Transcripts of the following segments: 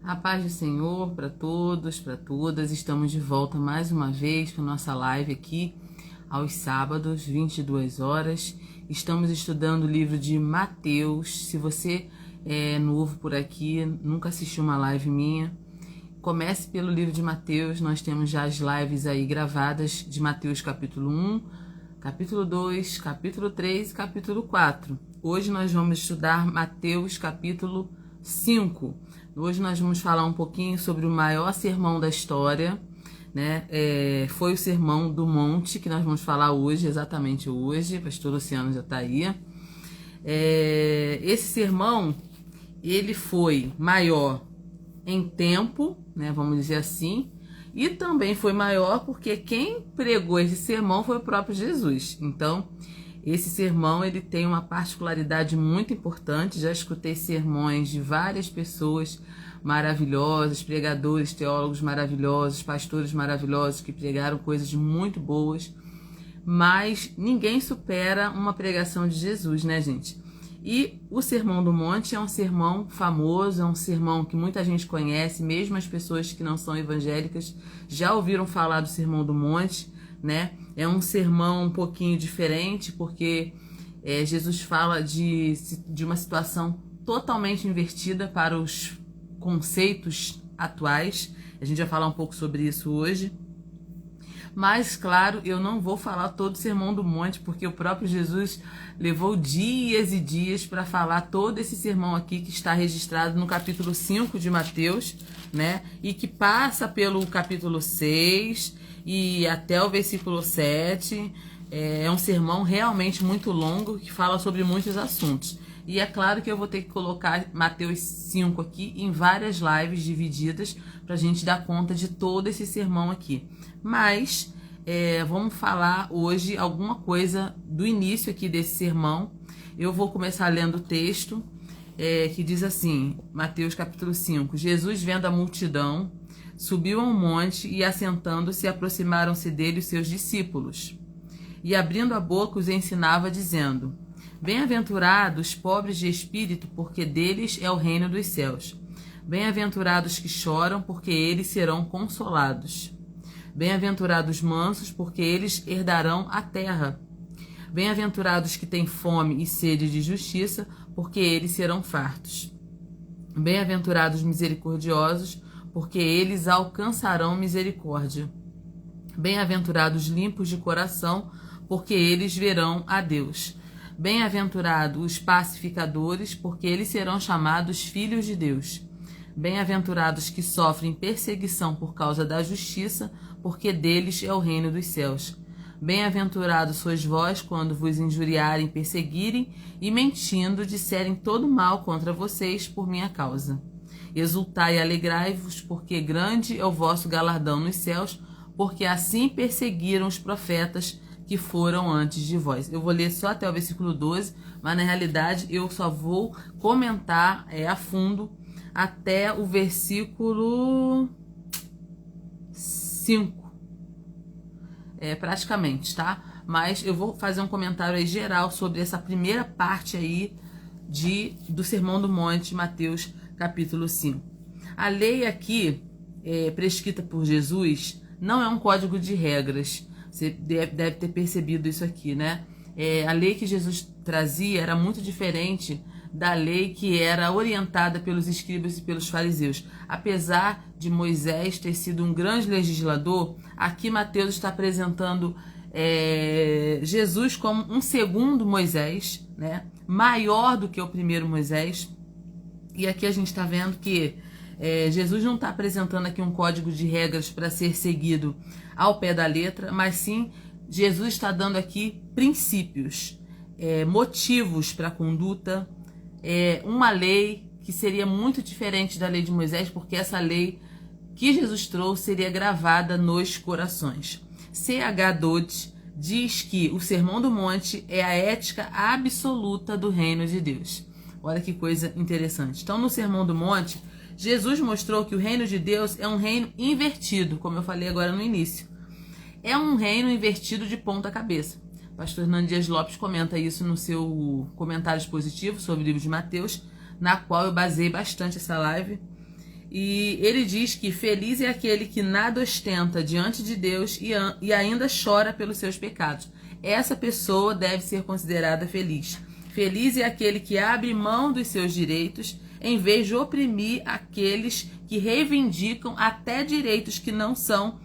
A paz do Senhor para todos, para todas. Estamos de volta mais uma vez com nossa live aqui aos sábados, 22 horas. Estamos estudando o livro de Mateus. Se você é novo por aqui, nunca assistiu uma live minha, comece pelo livro de Mateus. Nós temos já as lives aí gravadas de Mateus capítulo 1, capítulo 2, capítulo 3 e capítulo 4. Hoje nós vamos estudar Mateus capítulo 5. Hoje nós vamos falar um pouquinho sobre o maior sermão da história, né? Foi o Sermão do Monte que nós vamos falar hoje, exatamente hoje. Pastor Luciano já está aí. Esse sermão, ele foi maior em tempo, né? Vamos dizer assim, e também foi maior porque quem pregou esse sermão foi o próprio Jesus. Então, esse sermão ele tem uma particularidade muito importante. Já escutei sermões de várias pessoas maravilhosas, pregadores, teólogos maravilhosos, pastores maravilhosos que pregaram coisas muito boas, mas ninguém supera uma pregação de Jesus, né, gente? E o Sermão do Monte é um sermão famoso, é um sermão que muita gente conhece, mesmo as pessoas que não são evangélicas já ouviram falar do Sermão do Monte, né? É um sermão um pouquinho diferente, porque Jesus fala de uma situação totalmente invertida para os conceitos atuais. A gente vai falar um pouco sobre isso hoje. Mas, claro, eu não vou falar todo o Sermão do Monte, porque o próprio Jesus levou dias e dias para falar todo esse sermão aqui, que está registrado no capítulo 5 de Mateus, né? E que passa pelo capítulo 6 e até o versículo 7. É um sermão realmente muito longo, que fala sobre muitos assuntos. E é claro que eu vou ter que colocar Mateus 5 aqui em várias lives divididas para a gente dar conta de todo esse sermão aqui. Mas vamos falar hoje alguma coisa do início aqui desse sermão. Eu vou começar lendo o texto que diz assim, Mateus capítulo 5. Jesus, vendo a multidão, subiu a um monte e, assentando-se, aproximaram-se dele os seus discípulos. E, abrindo a boca, os ensinava, dizendo: Bem-aventurados os pobres de espírito, porque deles é o reino dos céus. Bem-aventurados que choram, porque eles serão consolados. Bem-aventurados os mansos, porque eles herdarão a terra. Bem-aventurados que têm fome e sede de justiça, porque eles serão fartos. Bem-aventurados os misericordiosos, porque eles alcançarão misericórdia. Bem-aventurados os limpos de coração, porque eles verão a Deus. Bem-aventurados os pacificadores, porque eles serão chamados filhos de Deus. Bem-aventurados que sofrem perseguição por causa da justiça, porque deles é o reino dos céus. Bem-aventurados sois vós quando vos injuriarem, perseguirem e, mentindo, disserem todo mal contra vocês por minha causa. Exultai e alegrai-vos, porque grande é o vosso galardão nos céus, porque assim perseguiram os profetas que foram antes de vós. Eu vou ler só até o versículo 12, mas na realidade eu só vou comentar a fundo até o versículo 5. Praticamente, tá? Mas eu vou fazer um comentário aí geral sobre essa primeira parte aí do Sermão do Monte, Mateus capítulo 5. A lei aqui, prescrita por Jesus, não é um código de regras. Você deve ter percebido isso aqui, né? A lei que Jesus trazia era muito diferente da lei que era orientada pelos escribas e pelos fariseus. Apesar de Moisés ter sido um grande legislador, aqui Mateus está apresentando Jesus como um segundo Moisés, né? Maior do que o primeiro Moisés. E aqui a gente está vendo que Jesus não está apresentando aqui um código de regras para ser seguido ao pé da letra, mas sim Jesus está dando aqui princípios, motivos para a conduta, uma lei que seria muito diferente da lei de Moisés, porque essa lei que Jesus trouxe seria gravada nos corações. C.H. Dodge diz que o Sermão do Monte é a ética absoluta do reino de Deus. Olha que coisa interessante. Então, no Sermão do Monte, Jesus mostrou que o reino de Deus é um reino invertido, como eu falei agora no início. É um reino invertido de ponta cabeça. O pastor Hernando Dias Lopes comenta isso no seu comentário expositivo sobre o livro de Mateus, na qual eu baseei bastante essa live. E ele diz que feliz é aquele que nada ostenta diante de Deus e ainda chora pelos seus pecados. Essa pessoa deve ser considerada feliz. Feliz é aquele que abre mão dos seus direitos em vez de oprimir aqueles que reivindicam até direitos que não são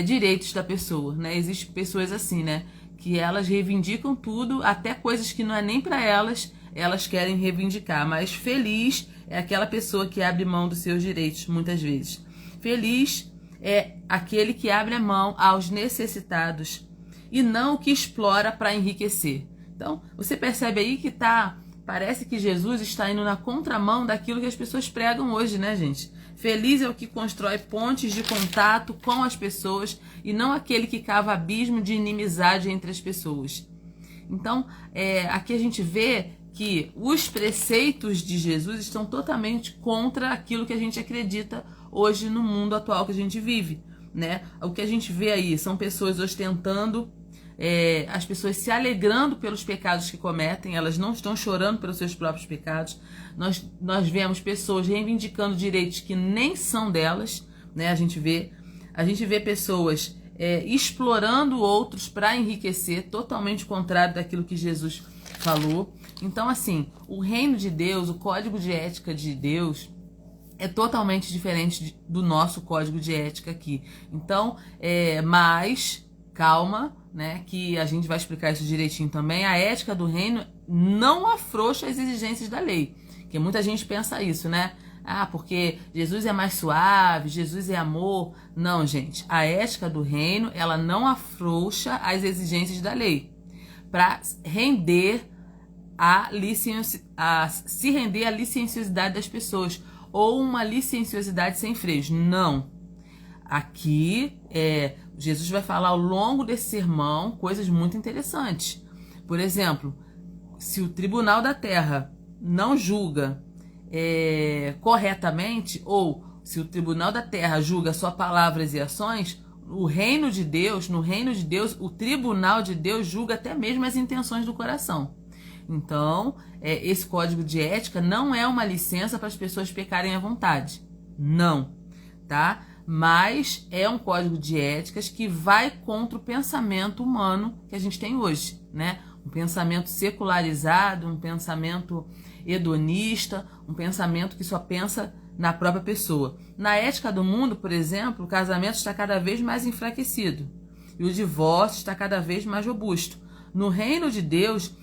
direitos da pessoa, né? Existem pessoas assim, né? Que elas reivindicam tudo, até coisas que não é nem para elas, elas querem reivindicar. Mas feliz é aquela pessoa que abre mão dos seus direitos, muitas vezes. Feliz é aquele que abre a mão aos necessitados e não o que explora para enriquecer. Então, você percebe aí que parece que Jesus está indo na contramão daquilo que as pessoas pregam hoje, né, gente? Feliz é o que constrói pontes de contato com as pessoas e não aquele que cava abismo de inimizade entre as pessoas. Então, aqui a gente vê que os preceitos de Jesus estão totalmente contra aquilo que a gente acredita hoje no mundo atual que a gente vive, né? O que a gente vê aí são pessoas ostentando, as pessoas se alegrando pelos pecados que cometem, elas não estão chorando pelos seus próprios pecados. Nós vemos pessoas reivindicando direitos que nem são delas, né? A gente vê pessoas explorando outros para enriquecer, totalmente contrário daquilo que Jesus falou. Então, assim, o reino de Deus, o código de ética de Deus é totalmente diferente do nosso código de ética aqui. Então, mas calma, né, que a gente vai explicar isso direitinho também. A ética do reino não afrouxa as exigências da lei, porque muita gente pensa isso, né? Porque Jesus é mais suave, Jesus é amor. Não, gente, a ética do reino, ela não afrouxa as exigências da lei para render se render à licenciosidade das pessoas ou uma licenciosidade sem freios. Não. Aqui, Jesus vai falar ao longo desse sermão coisas muito interessantes. Por exemplo, se o tribunal da terra não julga corretamente, ou se o tribunal da terra julga só palavras e ações, no reino de Deus, o tribunal de Deus julga até mesmo as intenções do coração. Então, esse código de ética não é uma licença para as pessoas pecarem à vontade. Não, tá? Mas é um código de éticas que vai contra o pensamento humano que a gente tem hoje, né? Um pensamento secularizado, um pensamento hedonista, um pensamento que só pensa na própria pessoa. Na ética do mundo, por exemplo, o casamento está cada vez mais enfraquecido e o divórcio está cada vez mais robusto. No reino de Deus,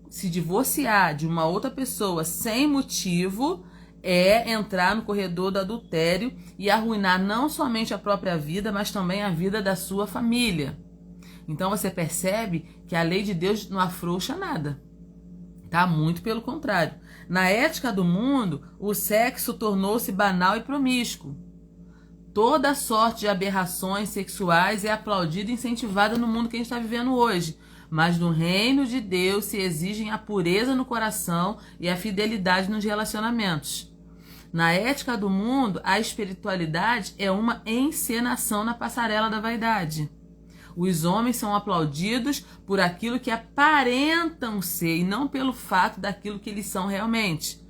se divorciar de uma outra pessoa sem motivo é entrar no corredor do adultério e arruinar não somente a própria vida, mas também a vida da sua família. Então você percebe que a lei de Deus não afrouxa nada, tá? Muito pelo contrário. Na ética do mundo, o sexo tornou-se banal e promíscuo. Toda sorte de aberrações sexuais é aplaudida e incentivada no mundo que a gente está vivendo hoje. Mas no reino de Deus se exigem a pureza no coração e a fidelidade nos relacionamentos. Na ética do mundo, a espiritualidade é uma encenação na passarela da vaidade. Os homens são aplaudidos por aquilo que aparentam ser e não pelo fato daquilo que eles são realmente.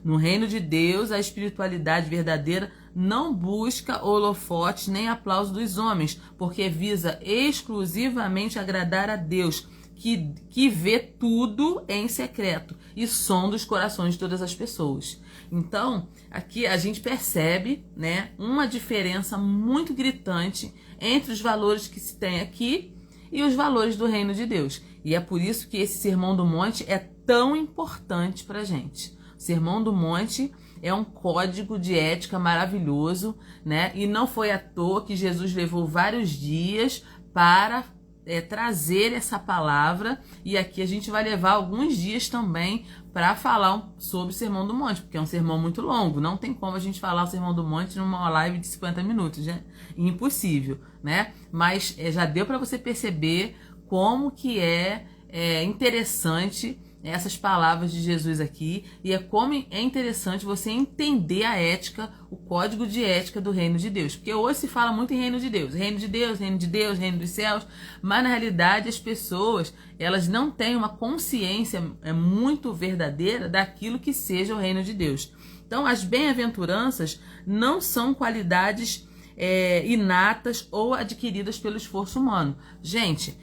No reino de Deus, a espiritualidade verdadeira não busca holofotes nem aplauso dos homens, porque visa exclusivamente agradar a Deus, que vê tudo em secreto e sonda os corações de todas as pessoas. Então, aqui a gente percebe, né, uma diferença muito gritante entre os valores que se tem aqui e os valores do reino de Deus. E é por isso que esse Sermão do Monte é tão importante para a gente. O Sermão do Monte é um código de ética maravilhoso, né? E não foi à toa que Jesus levou vários dias para trazer essa palavra. E aqui a gente vai levar alguns dias também para falar sobre o Sermão do Monte, porque é um sermão muito longo. Não tem como a gente falar o Sermão do Monte numa live de 50 minutos, né? Impossível, né? Mas já deu para você perceber como que é interessante essas palavras de Jesus aqui, e como é interessante você entender a ética, o código de ética do reino de Deus. Porque hoje se fala muito em reino de Deus, reino de Deus, reino de Deus, reino dos céus, mas na realidade as pessoas, elas não têm uma consciência muito verdadeira daquilo que seja o reino de Deus. Então, as bem-aventuranças não são qualidades inatas ou adquiridas pelo esforço humano. Gente,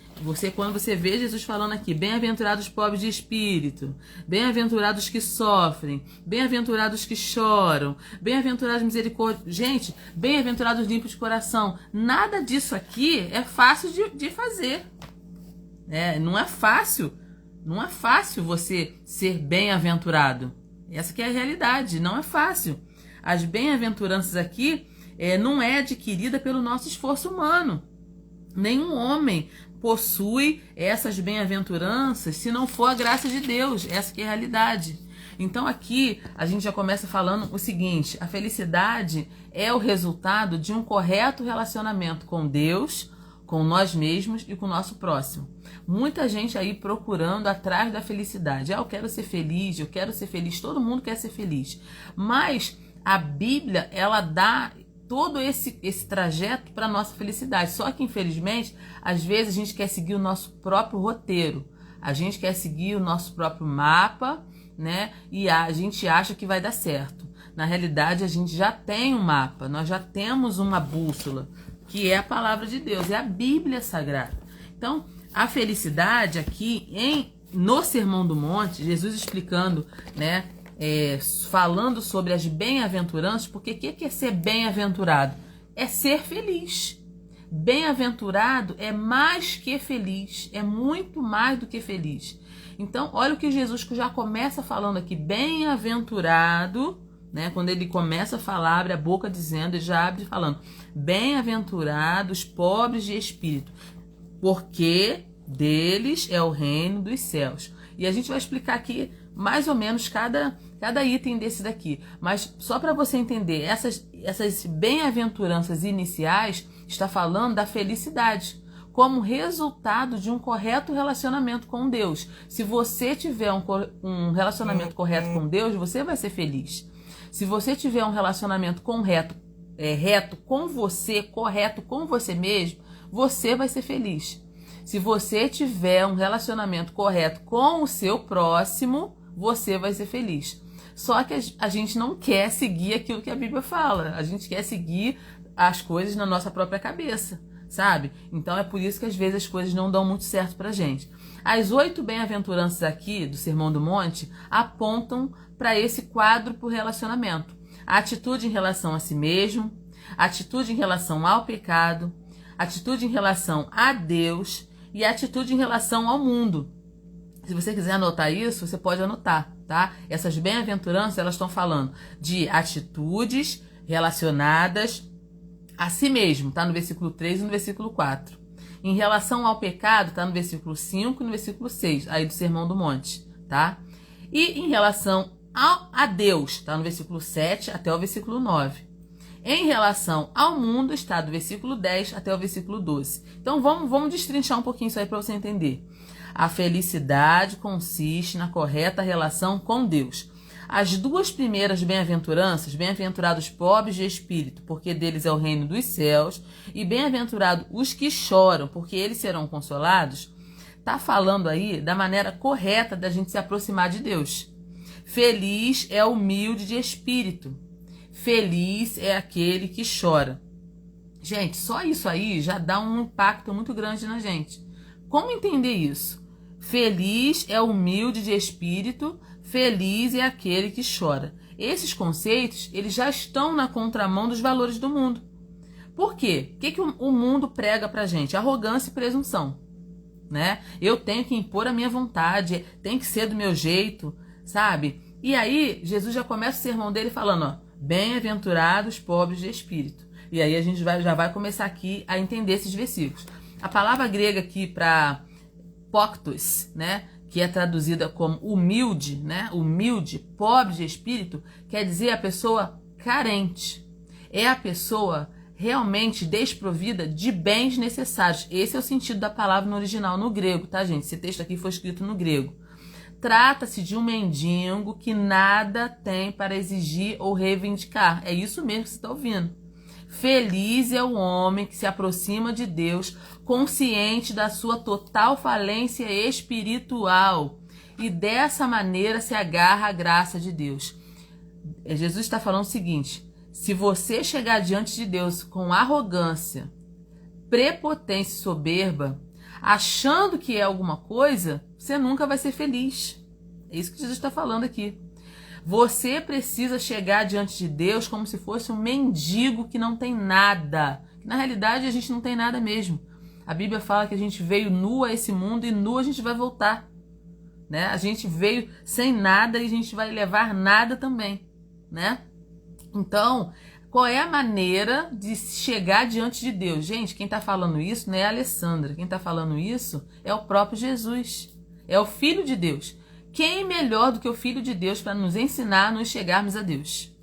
quando você vê Jesus falando aqui, bem-aventurados os pobres de espírito, bem-aventurados que sofrem, bem-aventurados que choram, bem-aventurados misericórdia, gente, bem-aventurados limpos de coração, nada disso aqui é fácil de fazer. Não é fácil você ser bem-aventurado. Essa que é a realidade, não é fácil. As bem-aventuranças aqui não é adquirida pelo nosso esforço humano. Nenhum homem possui essas bem-aventuranças se não for a graça de Deus. Essa que é a realidade. Então aqui a gente já começa falando o seguinte: a felicidade é o resultado de um correto relacionamento com Deus, com nós mesmos e com o nosso próximo. Muita gente aí procurando atrás da felicidade. Eu quero ser feliz, todo mundo quer ser feliz. Mas a Bíblia, ela dá todo esse trajeto para a nossa felicidade. Só que, infelizmente, às vezes a gente quer seguir o nosso próprio roteiro. A gente quer seguir o nosso próprio mapa, né? E a gente acha que vai dar certo. Na realidade, a gente já tem um mapa, nós já temos uma bússola, que é a palavra de Deus, é a Bíblia Sagrada. Então, a felicidade aqui no Sermão do Monte, Jesus explicando, né, falando sobre as bem-aventuranças, porque o que é ser bem-aventurado? É ser feliz. Bem-aventurado é mais que feliz, é muito mais do que feliz. Então, olha o que Jesus já começa falando aqui, bem-aventurado, né? Quando ele começa a falar, abre a boca dizendo, ele já abre falando, bem-aventurados pobres de espírito, porque deles é o reino dos céus. E a gente vai explicar aqui mais ou menos cada item desse daqui. Mas só para você entender, essas bem-aventuranças iniciais está falando da felicidade como resultado de um correto relacionamento com Deus. Se você tiver um relacionamento correto com Deus, você vai ser feliz. Se você tiver um relacionamento reto com você, correto com você mesmo, você vai ser feliz. Se você tiver um relacionamento correto com o seu próximo, você vai ser feliz. Só que a gente não quer seguir aquilo que a Bíblia fala. A gente quer seguir as coisas na nossa própria cabeça, sabe? Então é por isso que às vezes as coisas não dão muito certo pra gente. As 8 bem-aventuranças aqui do Sermão do Monte apontam para esse quádruplo relacionamento. A atitude em relação a si mesmo, a atitude em relação ao pecado, a atitude em relação a Deus e a atitude em relação ao mundo. Se você quiser anotar isso, você pode anotar, tá? Essas bem-aventuranças, elas estão falando de atitudes relacionadas a si mesmo, tá? No versículo 3 e no versículo 4. Em relação ao pecado, tá no versículo 5 e no versículo 6, aí do Sermão do Monte, tá? E em relação a Deus, tá no versículo 7 até o versículo 9. Em relação ao mundo, está do versículo 10 até o versículo 12. Então vamos destrinchar um pouquinho isso aí para você entender. A felicidade consiste na correta relação com Deus. As 2 primeiras bem-aventuranças, bem-aventurados pobres de espírito, porque deles é o reino dos céus, e bem-aventurados os que choram, porque eles serão consolados, está falando aí da maneira correta da gente se aproximar de Deus. Feliz é o humilde de espírito. Feliz é aquele que chora. Gente, só isso aí já dá um impacto muito grande na gente. Como entender isso? Feliz é o humilde de espírito, feliz é aquele que chora. Esses conceitos, eles já estão na contramão dos valores do mundo. Por quê? O que o mundo prega pra gente? Arrogância e presunção, né? Eu tenho que impor a minha vontade, tem que ser do meu jeito, sabe? E aí, Jesus já começa o sermão dele falando, ó, bem-aventurados pobres de espírito. E aí a gente já vai começar aqui a entender esses versículos. A palavra grega aqui para poktos, né, que é traduzida como humilde, né, humilde, pobre de espírito, quer dizer a pessoa carente. É a pessoa realmente desprovida de bens necessários. Esse é o sentido da palavra no original, no grego, tá, gente? Esse texto aqui foi escrito no grego. Trata-se de um mendigo que nada tem para exigir ou reivindicar. É isso mesmo que você está ouvindo. Feliz é o homem que se aproxima de Deus, consciente da sua total falência espiritual, e dessa maneira se agarra à graça de Deus. Jesus está falando o seguinte: se você chegar diante de Deus com arrogância, prepotência e soberba, achando que é alguma coisa, você nunca vai ser feliz. É isso que Jesus está falando aqui. Você precisa chegar diante de Deus como se fosse um mendigo que não tem nada. Na realidade, a gente não tem nada mesmo. A Bíblia fala que a gente veio nu a esse mundo e nu a gente vai voltar, né? A gente veio sem nada e a gente vai levar nada também, né? Então, qual é a maneira de chegar diante de Deus? Gente, quem está falando isso não é a Alessandra. Quem está falando isso é o próprio Jesus. É o Filho de Deus. Quem melhor do que o Filho de Deus para nos ensinar a nos chegarmos a Deus?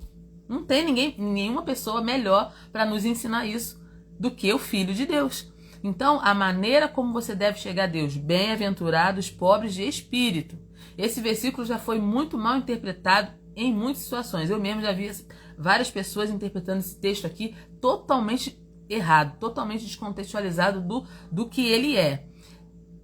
Não tem nenhuma pessoa melhor para nos ensinar isso do que o Filho de Deus. Então, a maneira como você deve chegar a Deus: bem-aventurados pobres de espírito. Esse versículo já foi muito mal interpretado em muitas situações. Eu mesmo já vi várias pessoas interpretando esse texto aqui totalmente errado, totalmente descontextualizado do que ele é.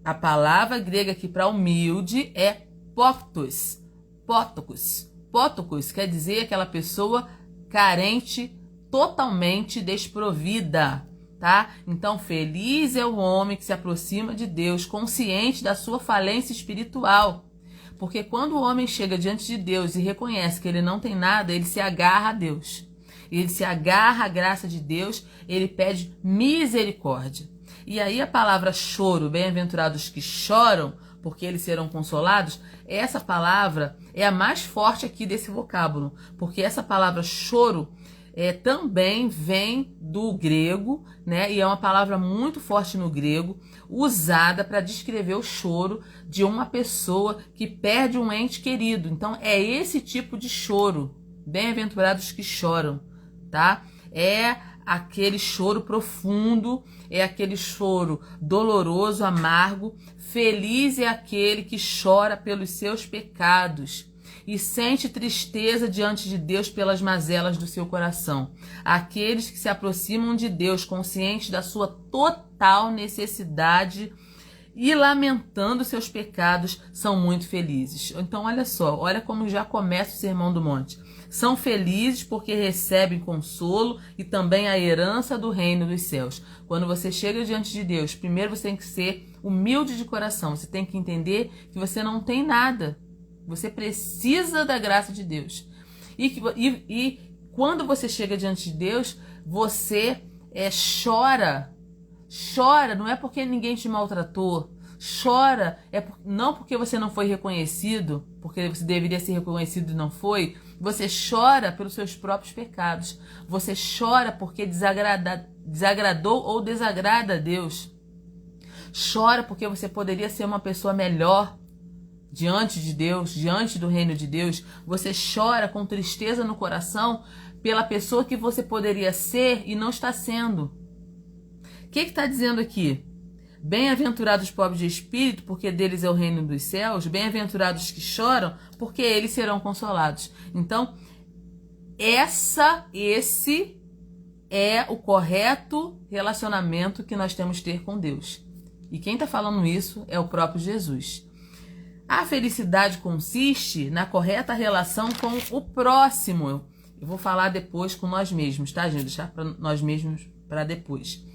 A palavra grega aqui para humilde é pótos. Pótokos quer dizer aquela pessoa carente, totalmente desprovida, tá? Então, feliz é o homem que se aproxima de Deus, consciente da sua falência espiritual. Porque quando o homem chega diante de Deus e reconhece que ele não tem nada, ele se agarra a Deus. Ele se agarra à graça de Deus, ele pede misericórdia. E aí a palavra choro, bem-aventurados que choram, porque eles serão consolados, essa palavra é a mais forte aqui desse vocábulo, porque essa palavra choro também vem do grego, né? E é uma palavra muito forte no grego, usada para descrever o choro de uma pessoa que perde um ente querido. Então é esse tipo de choro, bem-aventurados que choram, tá? É aquele choro profundo, é aquele choro doloroso, amargo. Feliz é aquele que chora pelos seus pecados e sente tristeza diante de Deus pelas mazelas do seu coração. Aqueles que se aproximam de Deus conscientes da sua total necessidade e lamentando seus pecados são muito felizes. Então olha só, olha como já começa o Sermão do Monte. São felizes porque recebem consolo e também a herança do reino dos céus. Quando você chega diante de Deus, primeiro você tem que ser humilde de coração. Você tem que entender que você não tem nada. Você precisa da graça de Deus. E quando você chega diante de Deus, você chora. Chora, não é porque ninguém te maltratou. Chora, não porque você não foi reconhecido, porque você deveria ser reconhecido e não foi. Você chora pelos seus próprios pecados. Você chora porque desagradou ou desagrada a Deus. Chora porque você poderia ser uma pessoa melhor diante de Deus, diante do reino de Deus. Você chora com tristeza no coração pela pessoa que você poderia ser e não está sendo. O que está dizendo aqui? Bem-aventurados pobres de espírito, porque deles é o reino dos céus. Bem-aventurados que choram, porque eles serão consolados. Então, esse é o correto relacionamento que nós temos que ter com Deus. E quem está falando isso é o próprio Jesus. A felicidade consiste na correta relação com o próximo. Eu vou falar depois com nós mesmos, tá, gente? Deixar para nós mesmos para depois.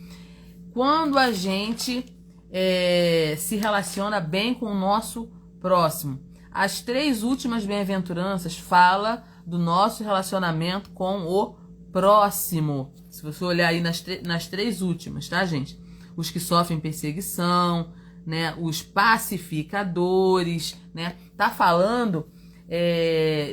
Quando a gente se relaciona bem com o nosso próximo. As 3 últimas bem-aventuranças falam do nosso relacionamento com o próximo. Se você olhar aí nas 3 últimas, tá, gente? Os que sofrem perseguição, né? Os pacificadores, né? Tá falando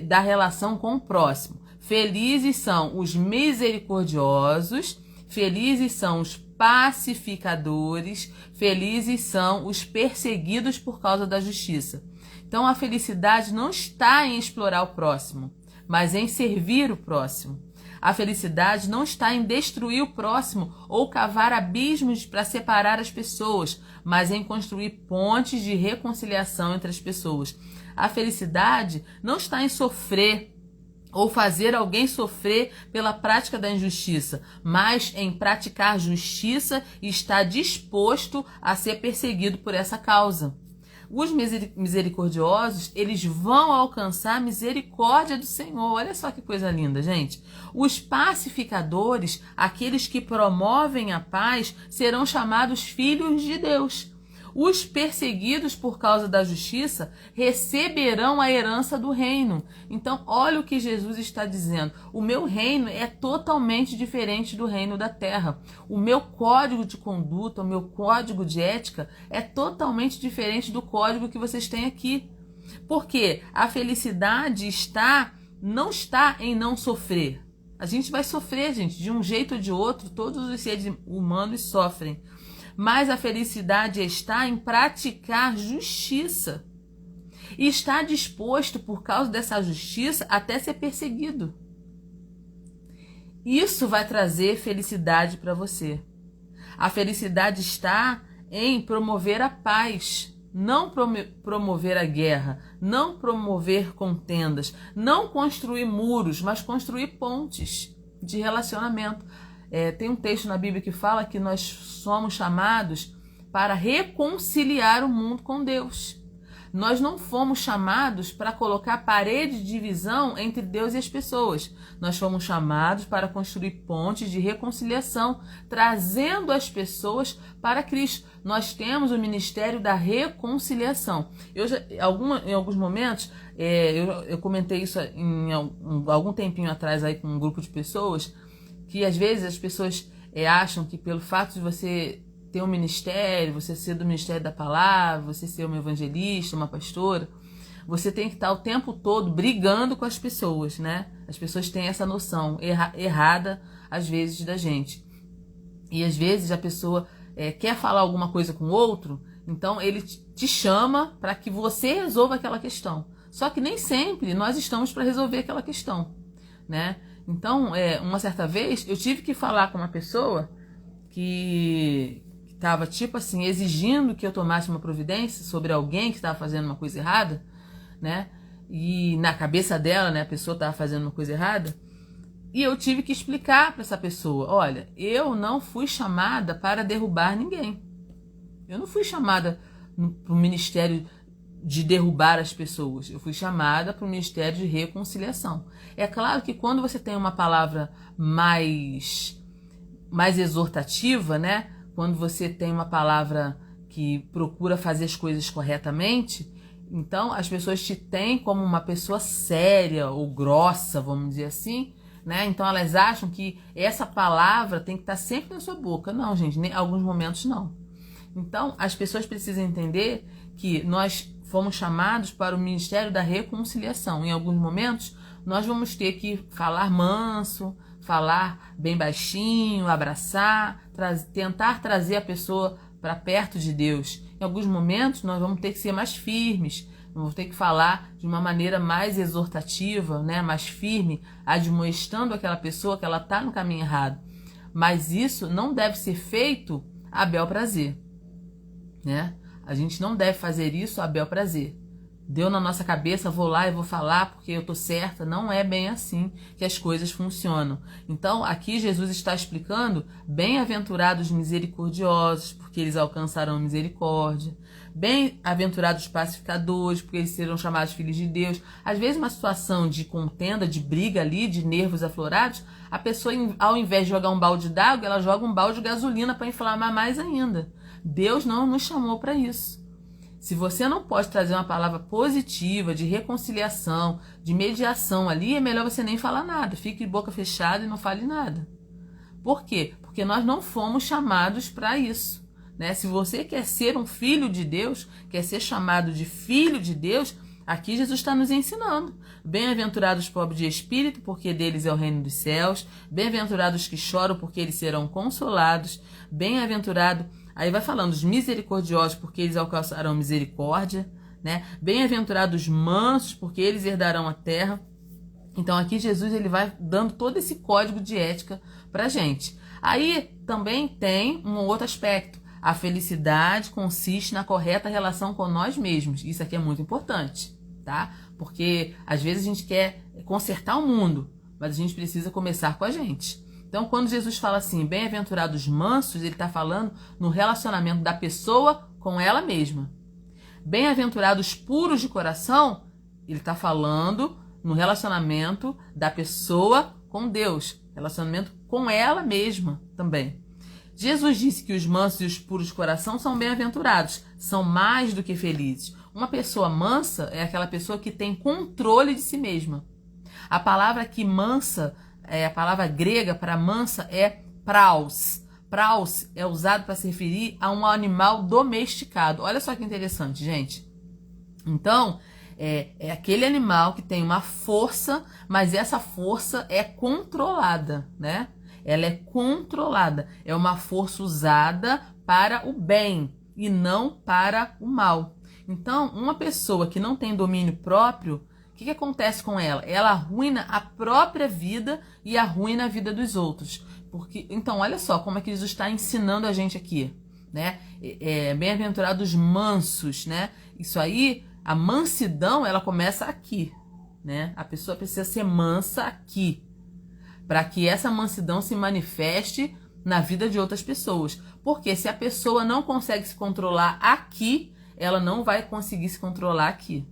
da relação com o próximo. Felizes são os misericordiosos, felizes são os pacificadores, felizes são os perseguidos por causa da justiça. Então a felicidade não está em explorar o próximo, mas em servir o próximo. A felicidade não está em destruir o próximo ou cavar abismos para separar as pessoas, mas em construir pontes de reconciliação entre as pessoas. A felicidade não está em sofrer ou fazer alguém sofrer pela prática da injustiça, mas em praticar justiça e estar disposto a ser perseguido por essa causa. Os misericordiosos, eles vão alcançar a misericórdia do Senhor. Olha só que coisa linda, gente. Os pacificadores, aqueles que promovem a paz, serão chamados filhos de Deus. Os perseguidos por causa da justiça receberão a herança do reino. Então, olha o que Jesus está dizendo. O meu reino é totalmente diferente do reino da terra. O meu código de conduta, o meu código de ética é totalmente diferente do código que vocês têm aqui. Porque a felicidade não está em não sofrer. A gente vai sofrer, gente, de um jeito ou de outro. Todos os seres humanos sofrem. Mas a felicidade está em praticar justiça. E estar disposto, por causa dessa justiça, até ser perseguido. Isso vai trazer felicidade para você. A felicidade está em promover a paz, não promover a guerra, não promover contendas, não construir muros, mas construir pontes de relacionamento. Tem um texto na Bíblia que fala que nós somos chamados para reconciliar o mundo com Deus. Nós não fomos chamados para colocar parede de divisão entre Deus e as pessoas. Nós fomos chamados para construir pontes de reconciliação, trazendo as pessoas para Cristo. Nós temos o ministério da reconciliação. Em alguns momentos, eu comentei isso em algum tempinho atrás aí com um grupo de pessoas, que às vezes as pessoas acham que pelo fato de você ter um ministério, você ser do ministério da palavra, você ser uma evangelista, uma pastora, você tem que estar o tempo todo brigando com as pessoas, né? As pessoas têm essa noção errada, às vezes, da gente. E às vezes a pessoa quer falar alguma coisa com o outro, então ele te chama para que você resolva aquela questão. Só que nem sempre nós estamos para resolver aquela questão, né? Então, uma certa vez, eu tive que falar com uma pessoa que estava, tipo assim, exigindo que eu tomasse uma providência sobre alguém que estava fazendo uma coisa errada, né? E na cabeça dela, né, a pessoa estava fazendo uma coisa errada. E eu tive que explicar para essa pessoa, olha, eu não fui chamada para derrubar ninguém. Eu não fui chamada para o ministério de derrubar as pessoas. Eu fui chamada para o ministério de reconciliação. É claro que quando você tem uma palavra mais exortativa, né? Quando você tem uma palavra que procura fazer as coisas corretamente, então as pessoas te têm como uma pessoa séria ou grossa, vamos dizer assim, né? Então elas acham que essa palavra tem que estar sempre na sua boca. Não, gente, em alguns momentos não. Então as pessoas precisam entender que nós fomos chamados para o ministério da reconciliação. Em alguns momentos, nós vamos ter que falar manso, falar bem baixinho, abraçar, tentar trazer a pessoa para perto de Deus. Em alguns momentos, nós vamos ter que ser mais firmes, vamos ter que falar de uma maneira mais exortativa, né, mais firme, admoestando aquela pessoa que ela está no caminho errado. Mas isso não deve ser feito a bel prazer, né? A gente não deve fazer isso a bel prazer. Deu na nossa cabeça, vou lá e vou falar porque eu tô certa. Não é bem assim que as coisas funcionam. Então, aqui Jesus está explicando: bem-aventurados misericordiosos, porque eles alcançarão misericórdia. Bem-aventurados pacificadores, porque eles serão chamados filhos de Deus. Às vezes, uma situação de contenda, de briga ali, de nervos aflorados, a pessoa, ao invés de jogar um balde d'água, ela joga um balde de gasolina para inflamar mais ainda. Deus não nos chamou para isso. Se você não pode trazer uma palavra positiva, de reconciliação, de mediação ali, é melhor você nem falar nada. Fique de boca fechada e não fale nada. Por quê? Porque nós não fomos chamados para isso, né? Se você quer ser um filho de Deus, quer ser chamado de filho de Deus, aqui Jesus está nos ensinando. Bem-aventurados os pobres de espírito, porque deles é o reino dos céus. Bem-aventurados os que choram, porque eles serão consolados. Bem-aventurado... Aí vai falando, os misericordiosos, porque eles alcançarão misericórdia, né? Bem-aventurados os mansos, porque eles herdarão a terra. Então aqui Jesus ele vai dando todo esse código de ética pra gente. Aí também tem um outro aspecto. A felicidade consiste na correta relação com nós mesmos. Isso aqui é muito importante, tá? Porque às vezes a gente quer consertar o mundo, mas a gente precisa começar com a gente. Então, quando Jesus fala assim, bem-aventurados mansos, ele está falando no relacionamento da pessoa com ela mesma. Bem-aventurados puros de coração, ele está falando no relacionamento da pessoa com Deus, relacionamento com ela mesma também. Jesus disse que os mansos e os puros de coração são bem-aventurados, são mais do que felizes. Uma pessoa mansa é aquela pessoa que tem controle de si mesma. A palavra aqui mansa, a palavra grega para mansa é praus. Praus é usado para se referir a um animal domesticado. Olha só que interessante, gente. Então, é aquele animal que tem uma força, mas essa força é controlada, né? Ela é controlada. É uma força usada para o bem e não para o mal. Então, uma pessoa que não tem domínio próprio, o que acontece com ela? Ela arruína a própria vida e arruína a vida dos outros. Então, olha só como é que Jesus está ensinando a gente aqui, né? Bem-aventurados mansos, né? Isso aí, a mansidão, ela começa aqui, né? A pessoa precisa ser mansa aqui, para que essa mansidão se manifeste na vida de outras pessoas. Porque se a pessoa não consegue se controlar aqui, ela não vai conseguir se controlar aqui.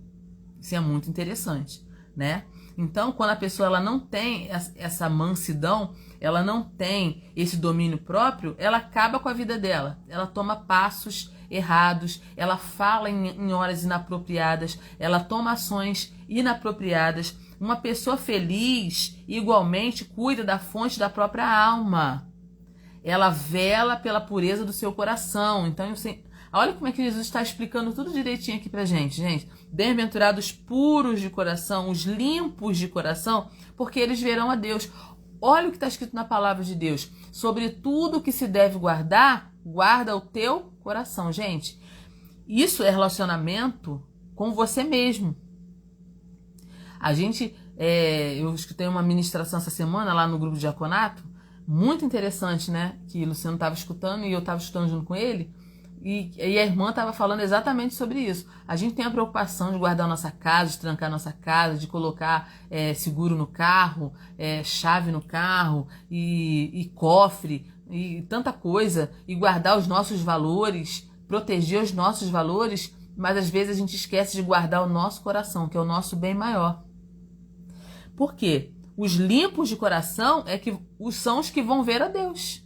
Isso é muito interessante, né? Então, quando a pessoa ela não tem essa mansidão, ela não tem esse domínio próprio, ela acaba com a vida dela. Ela toma passos errados, ela fala em horas inapropriadas, ela toma ações inapropriadas. Uma pessoa feliz, igualmente, cuida da fonte da própria alma. Ela vela pela pureza do seu coração. Então, olha como é que Jesus está explicando tudo direitinho aqui pra gente, gente. Bem-aventurados puros de coração, os limpos de coração, porque eles verão a Deus. Olha o que está escrito na palavra de Deus. Sobre tudo que se deve guardar, guarda o teu coração. Gente, isso é relacionamento com você mesmo. Eu escutei uma ministração essa semana lá no grupo de diaconato, muito interessante, né? Que o Luciano estava escutando e eu estava escutando junto com ele. E a irmã estava falando exatamente sobre isso. A gente tem a preocupação de guardar a nossa casa, de trancar a nossa casa, de colocar seguro no carro, chave no carro e cofre e tanta coisa, e guardar os nossos valores, proteger os nossos valores, mas às vezes a gente esquece de guardar o nosso coração, que é o nosso bem maior. Por quê? Os limpos de coração são os que vão ver a Deus.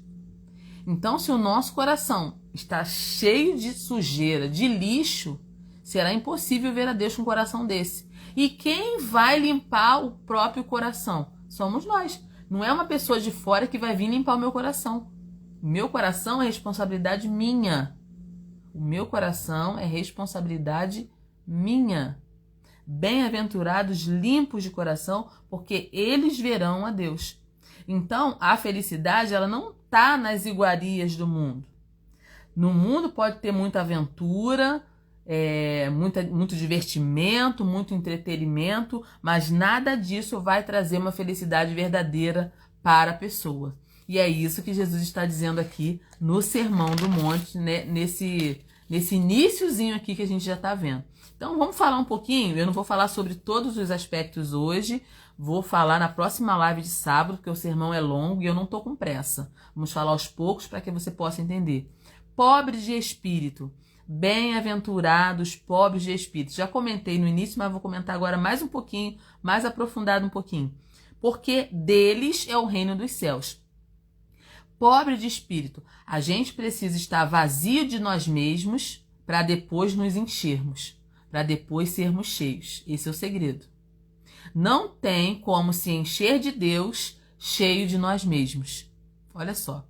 Então, se o nosso coração está cheio de sujeira, de lixo, será impossível ver a Deus com um coração desse. E quem vai limpar o próprio coração? Somos nós. Não é uma pessoa de fora que vai vir limpar o meu coração. O meu coração é responsabilidade minha. O meu coração é responsabilidade minha. Bem-aventurados limpos de coração, porque eles verão a Deus. Então, a felicidade, ela não está nas iguarias do mundo. No mundo pode ter muita aventura, muito divertimento, muito entretenimento, mas nada disso vai trazer uma felicidade verdadeira para a pessoa. E é isso que Jesus está dizendo aqui no Sermão do Monte, né? nesse iniciozinho aqui que a gente já está vendo. Então vamos falar um pouquinho, eu não vou falar sobre todos os aspectos hoje, vou falar na próxima live de sábado, porque o sermão é longo e eu não estou com pressa. Vamos falar aos poucos para que você possa entender. Pobres de espírito, bem-aventurados pobres de espírito. Já comentei no início, mas vou comentar agora mais um pouquinho, mais aprofundado um pouquinho. Porque deles é o reino dos céus. Pobre de espírito, a gente precisa estar vazio de nós mesmos para depois nos enchermos, para depois sermos cheios. Esse é o segredo. Não tem como se encher de Deus cheio de nós mesmos. Olha só.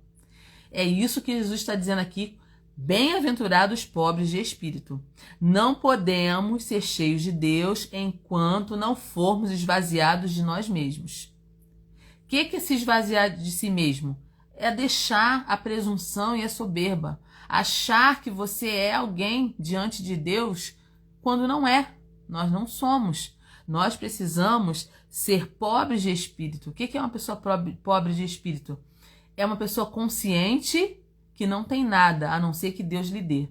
É isso que Jesus está dizendo aqui. Bem-aventurados pobres de espírito. Não podemos ser cheios de Deus enquanto não formos esvaziados de nós mesmos. O que é se esvaziar de si mesmo? É deixar a presunção e a soberba. Achar que você é alguém diante de Deus quando não é. Nós não somos. Nós precisamos ser pobres de espírito. O que é uma pessoa pobre de espírito? É uma pessoa consciente que não tem nada, a não ser que Deus lhe dê.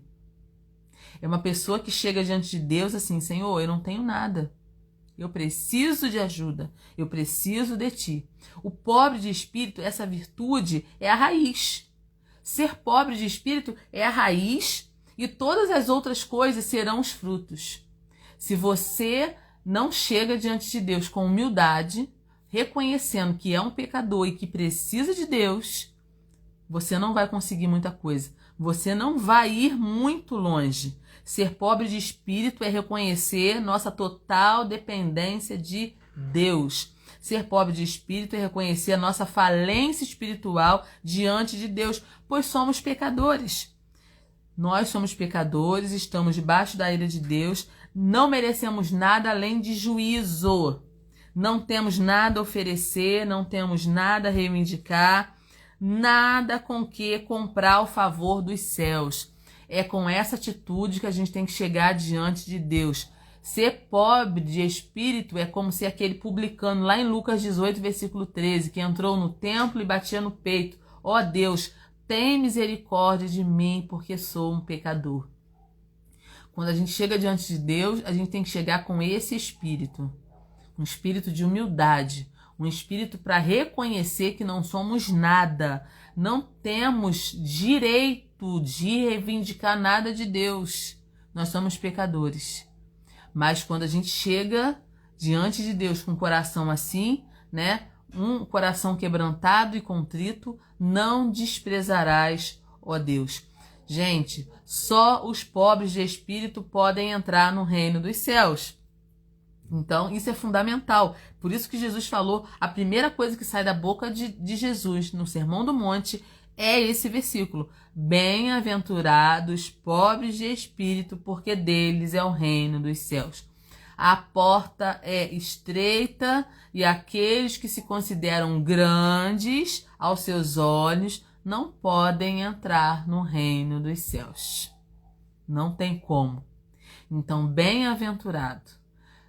É uma pessoa que chega diante de Deus assim, Senhor, eu não tenho nada. Eu preciso de ajuda. Eu preciso de ti. O pobre de espírito, essa virtude é a raiz. Ser pobre de espírito é a raiz e todas as outras coisas serão os frutos. Se você não chega diante de Deus com humildade, reconhecendo que é um pecador e que precisa de Deus, você não vai conseguir muita coisa. Você não vai ir muito longe. Ser pobre de espírito é reconhecer nossa total dependência de Deus. Ser pobre de espírito é reconhecer a nossa falência espiritual diante de Deus, pois somos pecadores. Nós somos pecadores, estamos debaixo da ira de Deus, não merecemos nada além de juízo. Não temos nada a oferecer, não temos nada a reivindicar, nada com que comprar o favor dos céus. É com essa atitude que a gente tem que chegar diante de Deus. Ser pobre de espírito é como se aquele publicano lá em Lucas 18, versículo 13, que entrou no templo e batia no peito: ó Deus, tem misericórdia de mim, porque sou um pecador. Quando a gente chega diante de Deus, a gente tem que chegar com esse espírito. Um espírito de humildade. Um espírito para reconhecer que não somos nada. Não temos direito de reivindicar nada de Deus. Nós somos pecadores. Mas quando a gente chega diante de Deus com um coração assim, né? Um coração quebrantado e contrito, não desprezarás, ó Deus. Gente, só os pobres de espírito podem entrar no reino dos céus. Então, isso é fundamental. Por isso que Jesus falou, a primeira coisa que sai da boca de Jesus no Sermão do Monte é esse versículo. Bem-aventurados pobres de espírito, porque deles é o reino dos céus. A porta é estreita e aqueles que se consideram grandes aos seus olhos não podem entrar no reino dos céus. Não tem como. Então, bem-aventurado,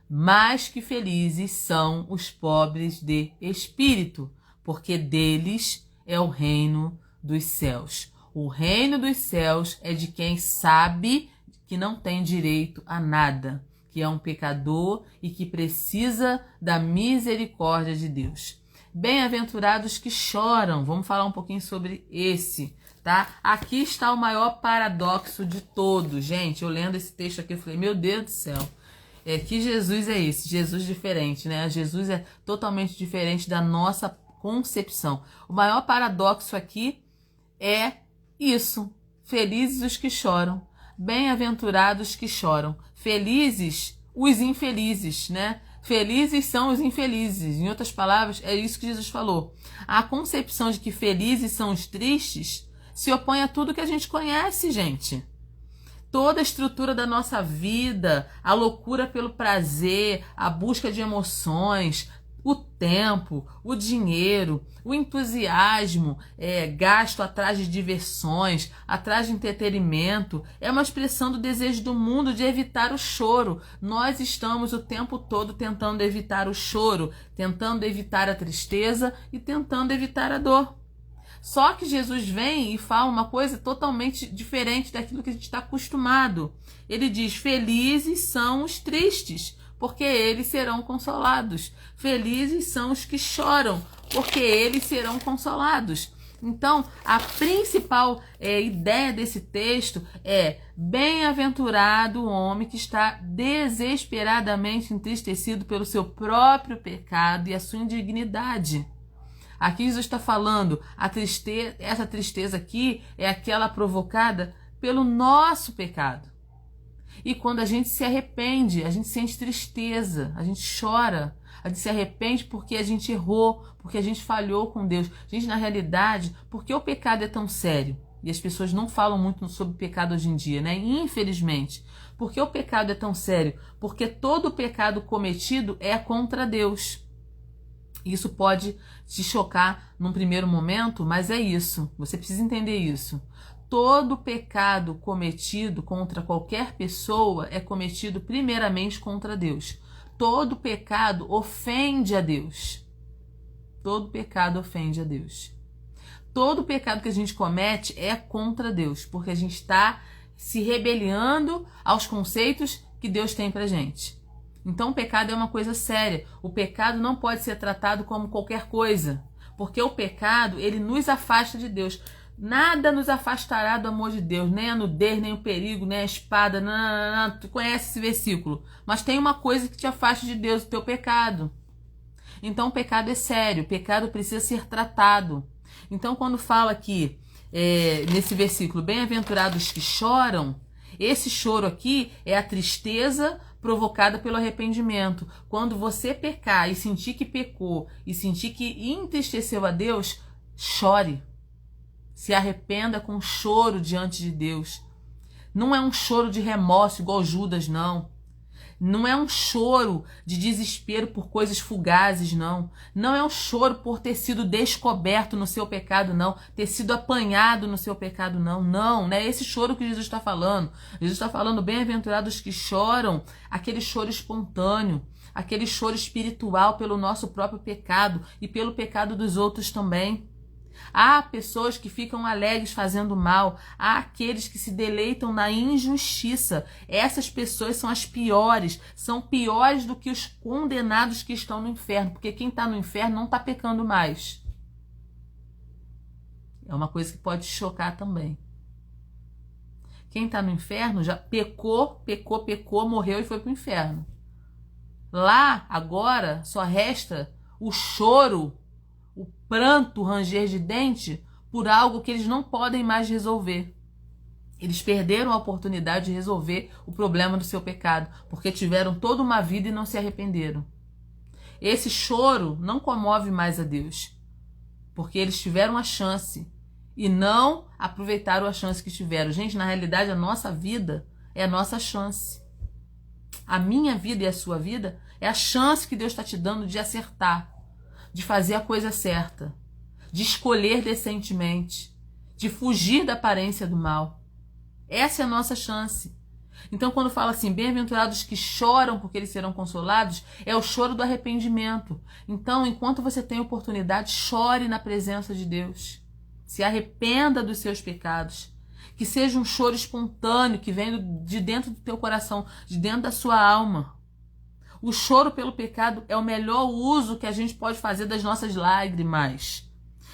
mais que felizes são os pobres de espírito, porque deles é o reino dos céus. O reino dos céus é de quem sabe que não tem direito a nada, que é um pecador e que precisa da misericórdia de Deus. Bem-aventurados que choram. Vamos falar um pouquinho sobre esse, tá? Aqui está o maior paradoxo de todos. Gente, eu lendo esse texto aqui, eu falei, meu Deus do céu. Que Jesus é esse? Jesus diferente, né? Jesus é totalmente diferente da nossa concepção. O maior paradoxo aqui é isso. Felizes os que choram. Bem-aventurados que choram. Felizes os infelizes, né? Felizes são os infelizes. Em outras palavras, é isso que Jesus falou. A concepção de que felizes são os tristes se opõe a tudo que a gente conhece, gente. Toda a estrutura da nossa vida, a loucura pelo prazer, a busca de emoções, o tempo, o dinheiro, o entusiasmo, gasto atrás de diversões, atrás de entretenimento, é uma expressão do desejo do mundo de evitar o choro. Nós estamos o tempo todo tentando evitar o choro, tentando evitar a tristeza e tentando evitar a dor. Só que Jesus vem e fala uma coisa totalmente diferente daquilo que a gente está acostumado. Ele diz, felizes são os tristes, porque eles serão consolados. Felizes são os que choram, porque eles serão consolados. Então, a principal ideia desse texto é: bem-aventurado o homem que está desesperadamente entristecido pelo seu próprio pecado e a sua indignidade. Aqui Jesus está falando, essa tristeza aqui é aquela provocada pelo nosso pecado. E quando a gente se arrepende, a gente sente tristeza, a gente chora, a gente se arrepende porque a gente errou, porque a gente falhou com Deus. Gente, na realidade, por que o pecado é tão sério? E as pessoas não falam muito sobre pecado hoje em dia, né? Infelizmente. Por que o pecado é tão sério? Porque todo pecado cometido é contra Deus. Isso pode te chocar num primeiro momento, mas é isso. Você precisa entender isso. Todo pecado cometido contra qualquer pessoa é cometido primeiramente contra Deus. Todo pecado ofende a Deus. Todo pecado ofende a Deus. Todo pecado que a gente comete é contra Deus, porque a gente está se rebelando aos conceitos que Deus tem pra gente. Então o pecado é uma coisa séria. O pecado não pode ser tratado como qualquer coisa, porque o pecado, ele nos afasta de Deus. Nada nos afastará do amor de Deus, nem a nudez, nem o perigo, nem a espada. Não. Tu conhece esse versículo. Mas tem uma coisa que te afasta de Deus, o teu pecado. Então o pecado é sério, o pecado precisa ser tratado. Então quando fala aqui, nesse versículo, bem-aventurados que choram, esse choro aqui é a tristeza provocada pelo arrependimento. Quando você pecar e sentir que pecou, e sentir que entristeceu a Deus, chore. Se arrependa com choro diante de Deus. Não é um choro de remorso igual Judas, não. Não é um choro de desespero por coisas fugazes, não. Não é um choro por ter sido descoberto no seu pecado, não. Ter sido apanhado no seu pecado, não. Não é esse choro que Jesus está falando. Jesus está falando, bem-aventurados que choram, aquele choro espontâneo, aquele choro espiritual pelo nosso próprio pecado e pelo pecado dos outros também. Há pessoas que ficam alegres fazendo mal. Há aqueles que se deleitam na injustiça. Essas pessoas são as piores. São piores do que os condenados que estão no inferno. Porque quem está no inferno não está pecando mais. É uma coisa que pode chocar também. Quem está no inferno já pecou, morreu e foi para o inferno. Lá, agora, só resta o choro, o pranto, o ranger de dente por algo que eles não podem mais resolver. Eles perderam a oportunidade de resolver o problema do seu pecado, porque tiveram toda uma vida e não se arrependeram. Esse choro não comove mais a Deus, porque eles tiveram a chance e não aproveitaram a chance que tiveram. Gente, na realidade, a nossa vida é a nossa chance. A minha vida e a sua vida é a chance que Deus está te dando de acertar, de fazer a coisa certa, de escolher decentemente, de fugir da aparência do mal. Essa é a nossa chance. Então, quando fala assim, bem-aventurados que choram porque eles serão consolados, é o choro do arrependimento. Então, enquanto você tem oportunidade, chore na presença de Deus. Se arrependa dos seus pecados. Que seja um choro espontâneo, que vem de dentro do teu coração, de dentro da sua alma. O choro pelo pecado é o melhor uso que a gente pode fazer das nossas lágrimas.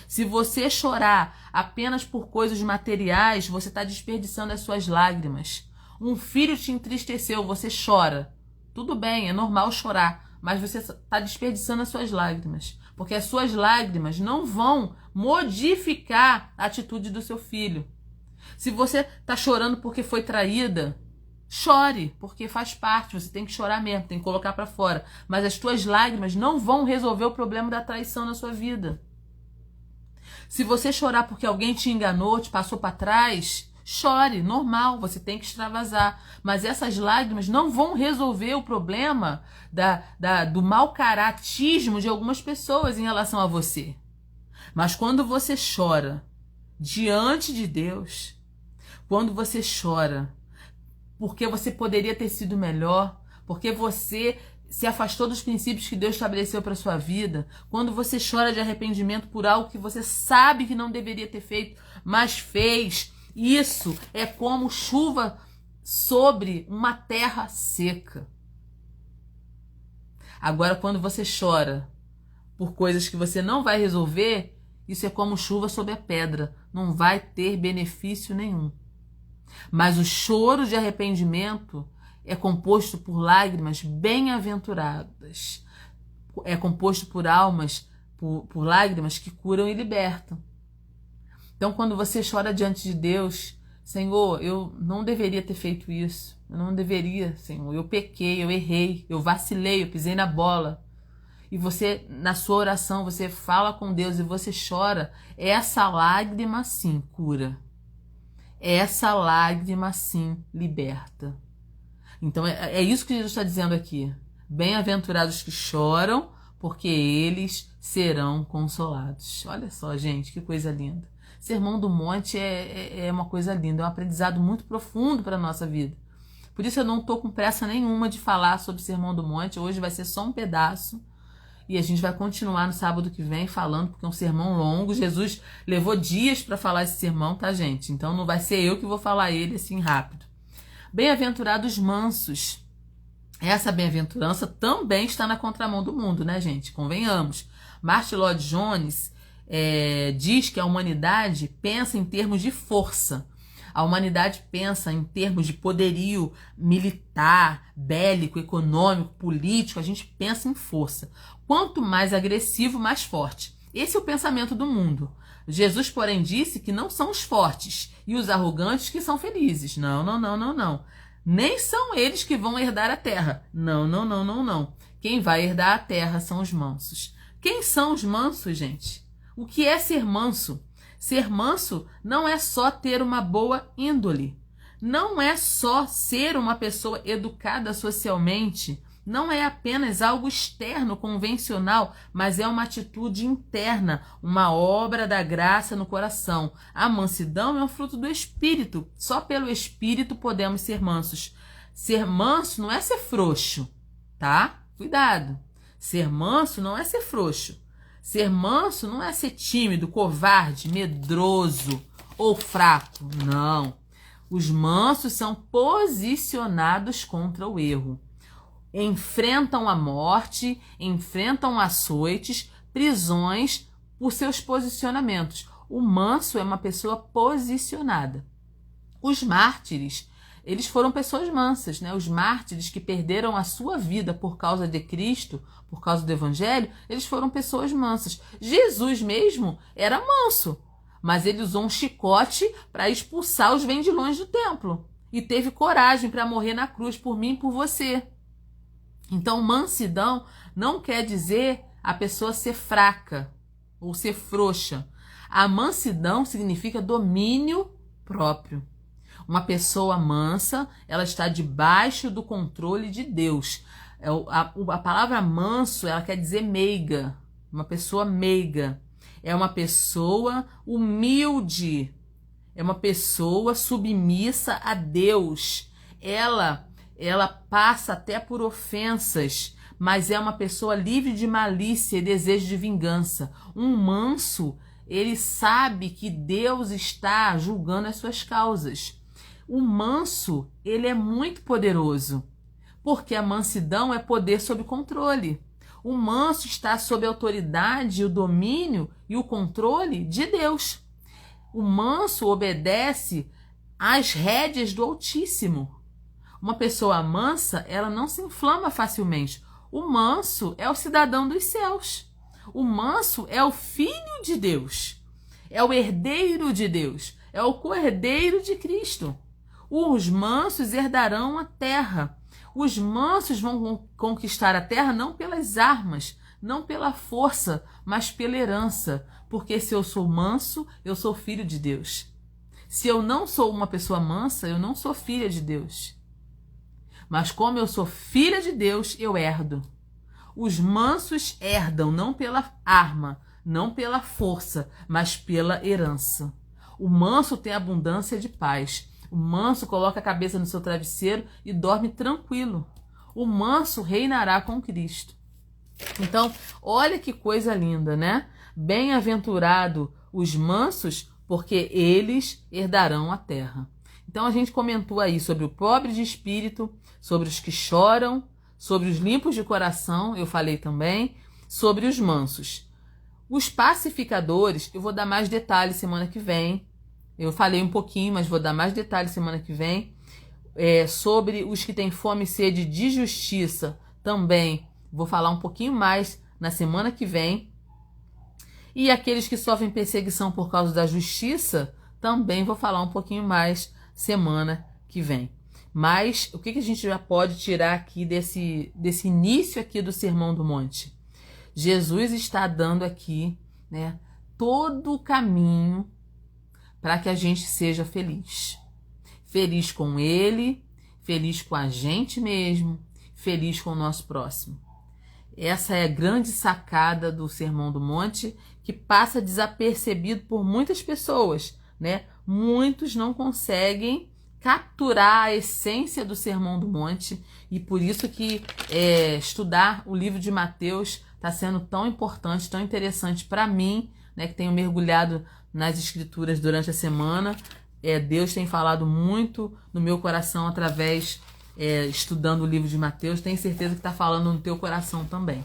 Se você chorar apenas por coisas materiais, você está desperdiçando as suas lágrimas. Um filho te entristeceu, você chora. Tudo bem, é normal chorar, mas você está desperdiçando as suas lágrimas. Porque as suas lágrimas não vão modificar a atitude do seu filho. Se você está chorando porque foi traída, chore, porque faz parte, você tem que chorar mesmo, tem que colocar para fora. Mas as tuas lágrimas não vão resolver o problema da traição na sua vida. Se você chorar porque alguém te enganou, te passou para trás, chore, normal, você tem que extravasar. Mas essas lágrimas não vão resolver o problema do mau caratismo de algumas pessoas em relação a você. Mas quando você chora diante de Deus, quando você chora porque você poderia ter sido melhor, porque você se afastou dos princípios que Deus estabeleceu para sua vida, quando você chora de arrependimento por algo que você sabe que não deveria ter feito, mas fez, isso é como chuva sobre uma terra seca. Agora, quando você chora por coisas que você não vai resolver, isso é como chuva sobre a pedra, não vai ter benefício nenhum. Mas o choro de arrependimento é composto por lágrimas bem-aventuradas. É composto por almas, por lágrimas que curam e libertam. Então, quando você chora diante de Deus, Senhor, eu não deveria ter feito isso. Eu não deveria, Senhor. Eu pequei, eu errei, eu vacilei, eu pisei na bola. E você, na sua oração, você fala com Deus e você chora. Essa lágrima, sim, cura. Essa lágrima, sim, liberta. Então, é isso que Jesus está dizendo aqui. Bem-aventurados que choram, porque eles serão consolados. Olha só, gente, que coisa linda. Sermão do Monte é uma coisa linda, é um aprendizado muito profundo para a nossa vida. Por isso eu não estou com pressa nenhuma de falar sobre o Sermão do Monte. Hoje vai ser só um pedaço. E a gente vai continuar no sábado que vem falando, porque é um sermão longo. Jesus levou dias para falar esse sermão, tá, gente? Então não vai ser eu que vou falar ele assim rápido. Bem-aventurados mansos. Essa bem-aventurança também está na contramão do mundo, né, gente? Convenhamos. Martin Lloyd Jones diz que a humanidade pensa em termos de força. A humanidade pensa em termos de poderio militar, bélico, econômico, político. A gente pensa em força. Quanto mais agressivo, mais forte. Esse é o pensamento do mundo. Jesus, porém, disse que não são os fortes e os arrogantes que são felizes. Não, não, não, não, não. Nem são eles que vão herdar a terra. Não, não, não, não, não. Quem vai herdar a terra são os mansos. Quem são os mansos, gente? O que é ser manso? Ser manso não é só ter uma boa índole. Não é só ser uma pessoa educada socialmente. Não é apenas algo externo, convencional, mas é uma atitude interna, uma obra da graça no coração. A mansidão é um fruto do Espírito. Só pelo Espírito podemos ser mansos. Ser manso não é ser frouxo, tá? Cuidado. Ser manso não é ser frouxo. Ser manso não é ser tímido, covarde, medroso ou fraco. Não. Os mansos são posicionados contra o erro. Enfrentam a morte, enfrentam açoites, prisões por seus posicionamentos. O manso é uma pessoa posicionada. Os mártires, eles foram pessoas mansas, né? Os mártires que perderam a sua vida por causa de Cristo, por causa do Evangelho, eles foram pessoas mansas. Jesus mesmo era manso, mas ele usou um chicote para expulsar os vendilhões do templo e teve coragem para morrer na cruz por mim e por você. Então, mansidão não quer dizer a pessoa ser fraca ou ser frouxa. A mansidão significa domínio próprio. Uma pessoa mansa, ela está debaixo do controle de Deus. A palavra manso, ela quer dizer meiga. Uma pessoa meiga. É uma pessoa humilde. É uma pessoa submissa a Deus. Ela passa até por ofensas, mas é uma pessoa livre de malícia e desejo de vingança. Um manso, ele sabe que Deus está julgando as suas causas. O manso, ele é muito poderoso, porque a mansidão é poder sob controle. O manso está sob a autoridade, o domínio e o controle de Deus. O manso obedece às rédeas do Altíssimo. Uma pessoa mansa, ela não se inflama facilmente. O manso é o cidadão dos céus. O manso é o filho de Deus. É o herdeiro de Deus. É o co-herdeiro de Cristo. Os mansos herdarão a terra. Os mansos vão conquistar a terra não pelas armas, não pela força, mas pela herança. Porque se eu sou manso, eu sou filho de Deus. Se eu não sou uma pessoa mansa, eu não sou filha de Deus. Mas como eu sou filha de Deus, eu herdo. Os mansos herdam não pela arma, não pela força, mas pela herança. O manso tem abundância de paz. O manso coloca a cabeça no seu travesseiro e dorme tranquilo. O manso reinará com Cristo. Então, olha que coisa linda, né? Bem-aventurado os mansos, porque eles herdarão a terra. Então, a gente comentou aí sobre o pobre de espírito, sobre os que choram, sobre os limpos de coração, eu falei também, sobre os mansos. Os pacificadores, eu vou dar mais detalhes semana que vem. Eu falei um pouquinho, mas vou dar mais detalhes semana que vem. Sobre os que têm fome e sede de justiça, também vou falar um pouquinho mais na semana que vem. E aqueles que sofrem perseguição por causa da justiça, também vou falar um pouquinho mais semana que vem. Mas o que a gente já pode tirar aqui desse início aqui do Sermão do Monte? Jesus está dando aqui, né, todo o caminho para que a gente seja feliz. Feliz com Ele, feliz com a gente mesmo, feliz com o nosso próximo. Essa é a grande sacada do Sermão do Monte, que passa desapercebido por muitas pessoas, né? Muitos não conseguem capturar a essência do Sermão do Monte, e por isso que estudar o livro de Mateus está sendo tão importante, tão interessante para mim, né, que tenho mergulhado nas escrituras durante a semana. Deus tem falado muito no meu coração através estudando o livro de Mateus, tenho certeza que está falando no teu coração também.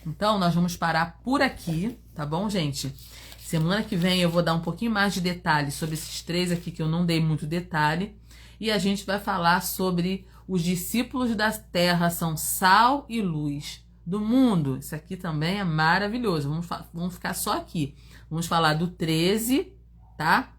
Então, nós vamos parar por aqui, tá bom, gente? Semana que vem eu vou dar um pouquinho mais de detalhes sobre esses 3 aqui que eu não dei muito detalhe. E a gente vai falar sobre os discípulos da terra são sal e luz do mundo. Isso aqui também é maravilhoso. Vamos ficar só aqui. Vamos falar do 13, tá?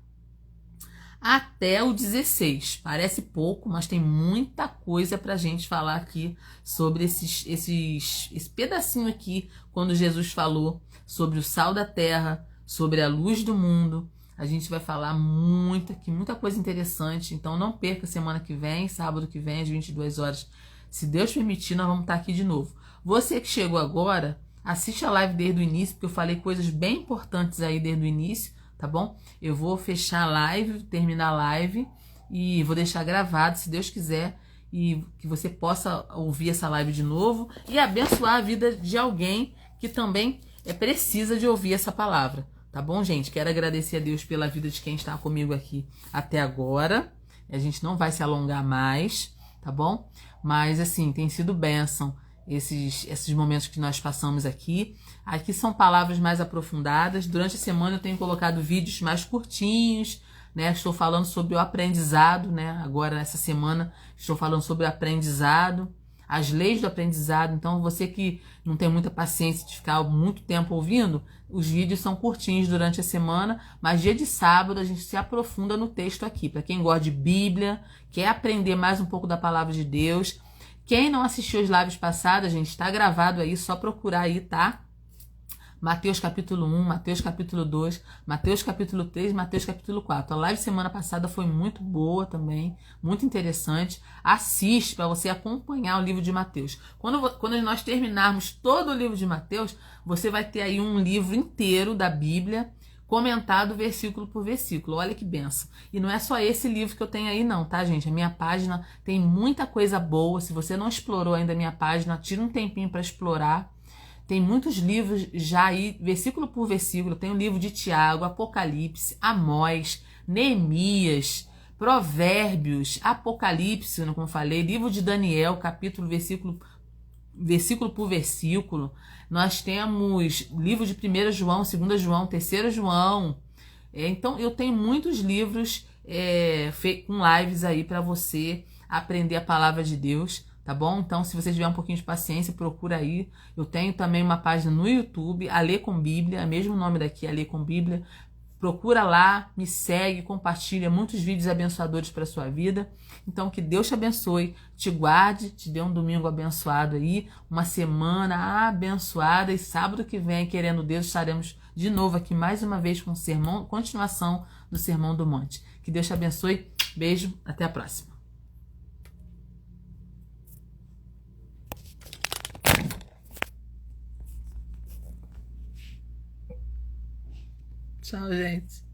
Até o 16. Parece pouco, mas tem muita coisa pra gente falar aqui sobre esse pedacinho aqui, quando Jesus falou sobre o sal da terra, sobre a luz do mundo. A gente vai falar muita coisa interessante. Então não perca semana que vem, sábado que vem, às 22 horas. Se Deus permitir, nós vamos estar aqui de novo. Você que chegou agora, assiste a live desde o início, porque eu falei coisas bem importantes aí desde o início, tá bom? Eu vou fechar a live, terminar a live e vou deixar gravado, se Deus quiser, e que você possa ouvir essa live de novo e abençoar a vida de alguém que também precisa de ouvir essa palavra. Tá bom, gente? Quero agradecer a Deus pela vida de quem está comigo aqui até agora. A gente não vai se alongar mais, tá bom? Mas, assim, tem sido bênção esses momentos que nós passamos aqui. Aqui são palavras mais aprofundadas. Durante a semana eu tenho colocado vídeos mais curtinhos, né? Estou falando sobre o aprendizado, né? Agora, essa semana, estou falando sobre o aprendizado, as leis do aprendizado. Então, você que não tem muita paciência de ficar muito tempo ouvindo, os vídeos são curtinhos durante a semana, mas dia de sábado a gente se aprofunda no texto aqui. Para quem gosta de Bíblia, quer aprender mais um pouco da palavra de Deus. Quem não assistiu as lives passadas, gente, está gravado aí, só procurar aí, tá? Mateus capítulo 1, Mateus capítulo 2, Mateus capítulo 3, Mateus capítulo 4. A live semana passada foi muito boa também, muito interessante. Assiste para você acompanhar o livro de Mateus. Quando nós terminarmos todo o livro de Mateus, você vai ter aí um livro inteiro da Bíblia, comentado versículo por versículo. Olha que benção. E não é só esse livro que eu tenho aí não, tá, gente? A minha página tem muita coisa boa. Se você não explorou ainda a minha página, tira um tempinho para explorar. Tem muitos livros já aí, versículo por versículo. Tem o livro de Tiago, Apocalipse, Amós, Neemias, Provérbios, Apocalipse, como eu falei, livro de Daniel, capítulo, versículo por versículo. Nós temos livro de 1 João, 2 João, 3 João. Então, eu tenho muitos livros com lives aí para você aprender a palavra de Deus. Tá bom? Então, se você tiver um pouquinho de paciência, procura aí. Eu tenho também uma página no YouTube, Alê com Bíblia, é o mesmo nome daqui, Alê com Bíblia. Procura lá, me segue, compartilha muitos vídeos abençoadores para a sua vida. Então, que Deus te abençoe, te guarde, te dê um domingo abençoado aí, uma semana abençoada. E sábado que vem, querendo Deus, estaremos de novo aqui mais uma vez com o sermão, continuação do Sermão do Monte. Que Deus te abençoe. Beijo, até a próxima. Tchau, gente.